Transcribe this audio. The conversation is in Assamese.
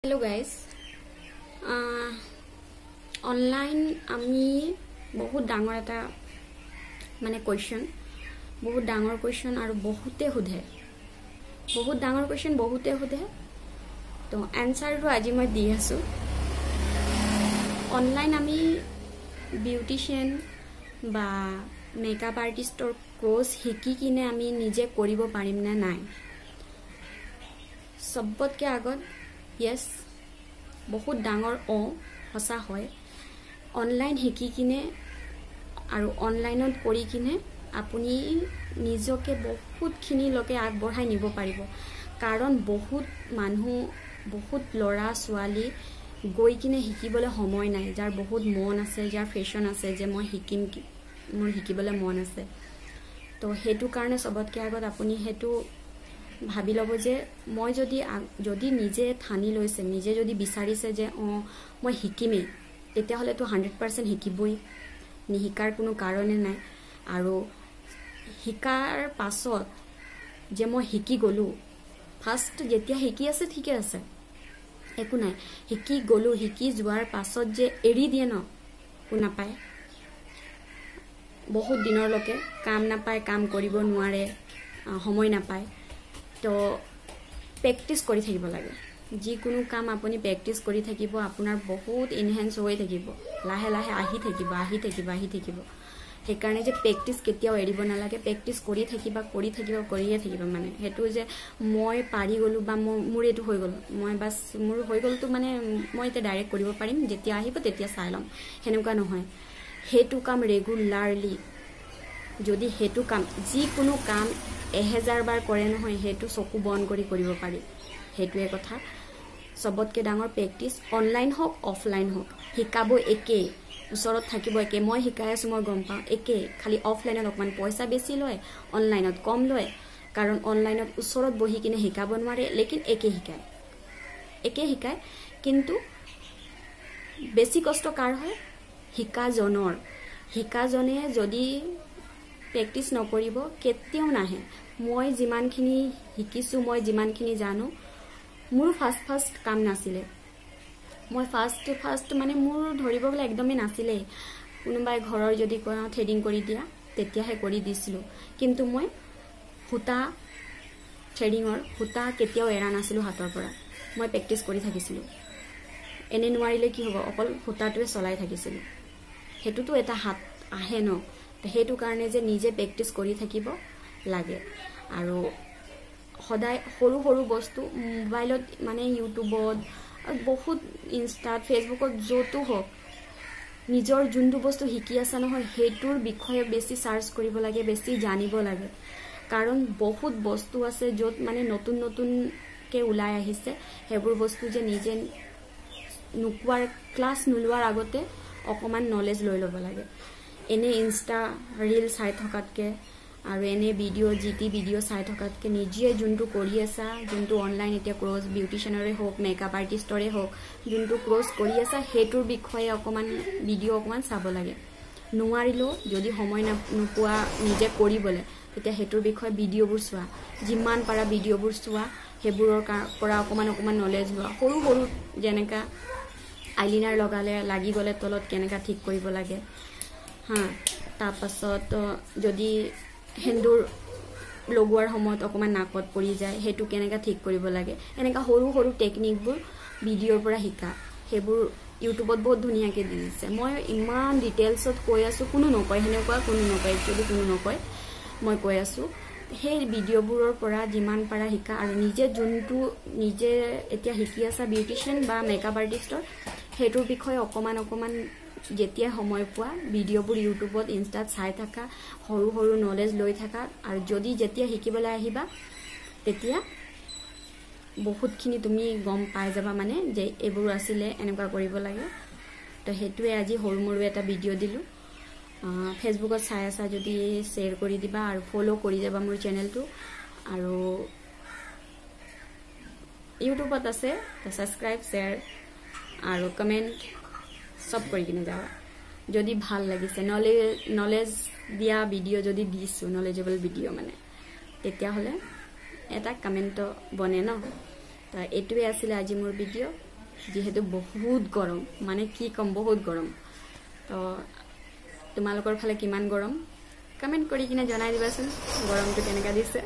Hello guys, online আমি বহুত ডাঙৰ এটা মানে কোৱেশ্চন বহুত ডাঙৰ কোৱেশ্চন আৰু বহুতে সোধে বহুত ডাঙৰ কোৱেশ্চন বহুতে সোধে তো এনসাৰটো আজি মই দি আছো অনলাইন আমি বিউটিশিয়ান বা মেকআপ আৰ্টিষ্টৰ কোৰ্স শিকি কিনে আমি নিজে কৰিব পাৰিম না নাই সবতকে আগত Yes, বহুত ডাঙৰ হসা হয় অনলাইন শিকি কিনে আৰু অনলাইনত কৰি কিনে আপুনি নিজকে বহুতখিনি লকে আগবঢ়াই নিব পাৰিব কাৰণ বহুত মানুহ বহুত লৰা ছোৱালী গৈ কিনে শিকিবলৈ সময় নাই যাৰ বহুত মন আছে যাৰ ফেশন আছে যে মই শিকিম কি মোৰ শিকিবলৈ মন আছে তো হেতু কাৰণে সবতকে আগত আপুনি হেতু ভাবি লব যে মই যদি নিজে ঠানি লৈছে নিজে যদি বিচাৰিছে যে মই শিকিমে তেতিয়া হলে তো 100% শিকিবই নিহিকাৰ কোনো কাৰণে নাই আৰু শিকাৰ পাছত যে মই শিকি গলো ফাৰ্স্ট যেতিয়া শিকি আছে ঠিকে আছে একো নাই শিকি গলো শিকি যোৱাৰ পাছত যে এৰি দিয়ে ন কোনা পায় বহুত দিনৰ লকে কাম নাপায় কাম কৰিব নোৱাৰে সময় নাপায় তো প্ৰেক্টিস কৰি থাকিব লাগে যি কোনো কাম আপুনি প্ৰেক্টিস কৰি থাকিব আপোনাৰ বহুত এনহান্স হৈ থাকিব লাহে লাহে আহি থাকিব সেইকাৰণে যে প্ৰেক্টিস কেতিয়াও এৰিব নালাগে প্ৰেক্টিস কৰি কৰিয়ে থাকিব মানে হেতু যে মই পাৰি গলো বা মোৰ এটো হৈ গল মই বাস মোৰ হৈ গলটো মানে মই এটা ডাইৰেক্ট কৰিব পাৰিম যেতিয়া আহিব তেতিয়া চাই লম হেনেকুৱা নহয় হেতু কাম ৰেগুলাৰলি যদি হেতু কাম যি কোনো কাম 1000 বাৰ কৰে নহয় হেতু চকু বন কৰি কৰিব পাৰি হেতুৱে কথা সবতকে ডাঙৰ প্ৰেক্টিস অনলাইন হক অফলাইন হক শিকাবো একে উচৰত থাকিব একে মই শিকাই আছো মই গম পাওঁ একে খালি অফলাইনত অকমান পইচা বেছি লয় অনলাইনত কম লয় কাৰণ অনলাইনত উচৰত বহি কিনে শিকাব নোৱাৰে লেকিন একে শিকায় কিন্তু বেছি কষ্ট কাৰ হয় শিকাজনে যদি প্ৰেক্টিস নকৰিব কেতিয়াও নাহে মই যিমানখিনি শিকিছো মই যিমানখিনি জানো মোৰ ফাৰ্স্ট কাম নাছিলে মই ফাৰ্স্ট মানে মোৰ ধৰিব গলে একদমই নাছিলে কোনোবাই ঘৰৰ যদি কোৱা থ্ৰেডিং কৰি দিয়া তেতিয়াহে কৰি দিছিলো কিন্তু মই হুতা থ্ৰেডিংৰ হুতা কেতিয়াও এৰা নাছিলো হাতৰ পৰা মই প্ৰেক্টিস কৰি থাকিছিলো এনে নোৱাৰিলে কি হ'ব অকল হুতাটোৱে চলাই থাকিছিলো হেতুটো এটা হাত আহে ন হেতু কাৰণে যে নিজে প্ৰেক্টিস কৰি থাকিব লাগে আৰু সদায় সৰু সৰু বস্তু মোবাইলত মানে ইউটিউবত বহুত ইনষ্টাত ফেসবুকত যতো হোক নিজৰ যোনটো বস্তু শিকি আছে নহয় হেতুৰ বিষয়ে বেছি সাৰ্চ কৰিব লাগে বেছি জানিব লাগে কাৰণ বহুত বস্তু আছে যত মানে নতুন কে উলাই আহিছে হেবোৰ বস্তু যে নিজে নুকুৱাৰ ক্লাস নুলোৱাৰ আগতে অকমান নলেজ লৈ ল'ব লাগে এনে ইনষ্টা ৰীল চাই থকাতকে আৰু এনে ভিডিও জিটি ভিডিও চাই থকাতকে নিজে যোনটো কৰি আছা যোনটো অনলাইন এতিয়া ক্ৰছ বিউটিশিয়ানৰে হোক মেকআপ আৰ্টিষ্টৰে হোক যোনটো ক্ৰছ কৰি আছা হেতুৰ বিষয়ে অকমান ভিডিও অকমান চাব লাগে নোৱাৰিলো যদি সময় নোপোৱা নিজে কৰিবলে তেতিয়া হেতুৰ বিষয়ে ভিডিওবোৰ চোৱা যিমান পাৰা ভিডিওবোৰ চোৱা হেবোৰৰ পৰা অকমান নলেজ লোৱা সৰু যেনেকা আইলাইনাৰ লগালে লাগি গলে তলত কেনেকা ঠিক কৰিব লাগে তাৰ পাছত যদি হেন্দুৰ লগোৱাৰ সময়ত অকমান নাকত পৰি যায় হেতু কেনেকা ঠিক কৰিব লাগে এনেকা সৰু টেকনিকবোৰ ভিডিওৰ পৰা শিকা হেবোৰ ইউটিউবত বহুত ধুনিয়াকে দিছে মই ইমান ডিটেইলছত কৈ আছো কোনো নকয় হেনেকুৱা কোনো নকয় একচুয়ালি কোনো নকয় মই কৈ আছো সেই ভিডিওবোৰৰ পৰা যিমান পাৰা শিকা আৰু নিজে যোনটো নিজে এতিয়া শিকি আছা বিউটিশিয়ান বা মেকআপ আৰ্টিষ্টৰ হেতুৰ বিষয়ে অকমান যেতিয়া সময় পোৱা ভিডিওবোৰ ইউটিউবত ইনষ্টাত চাই থাকা সৰু নলেজ লৈ থাকা আৰু যদি যেতিয়া শিকিবলৈ আহিবা তেতিয়া বহুতখিনি তুমি গম পাই যাবা মানে যে এবোৰ আছিলে এনেকুৱা কৰিব লাগে তো হেতুৱে আজি সৰু এটা ভিডিও দিলো ফেসবুকত চাই আছা যদি শেয়াৰ কৰি দিবা আৰু ফলো কৰি যাবা মোৰ চেনেলটো আৰু ইউটিউবত আছে তো সাবস্ক্ৰাইব শেয়াৰ আৰু কমেন্ট সব কৰি কিনে যাবা যদি ভাল লাগিছে নলেজ দিয়া ভিডিও যদি দিছো নলেজেবল ভিডিও মানে তেতিয়া হলে এটা কমেন্ট বনে ন তো এটুৱে আছিল আজি মোৰ ভিডিও যিহেতু বহুত গৰম মানে কি কম বহুত গৰম তো তোমালোকৰ ফালে কিমান গৰম কমেন্ট কৰি কিনে জনাই দিবাচোন গৰমটো কেনেকা দিছে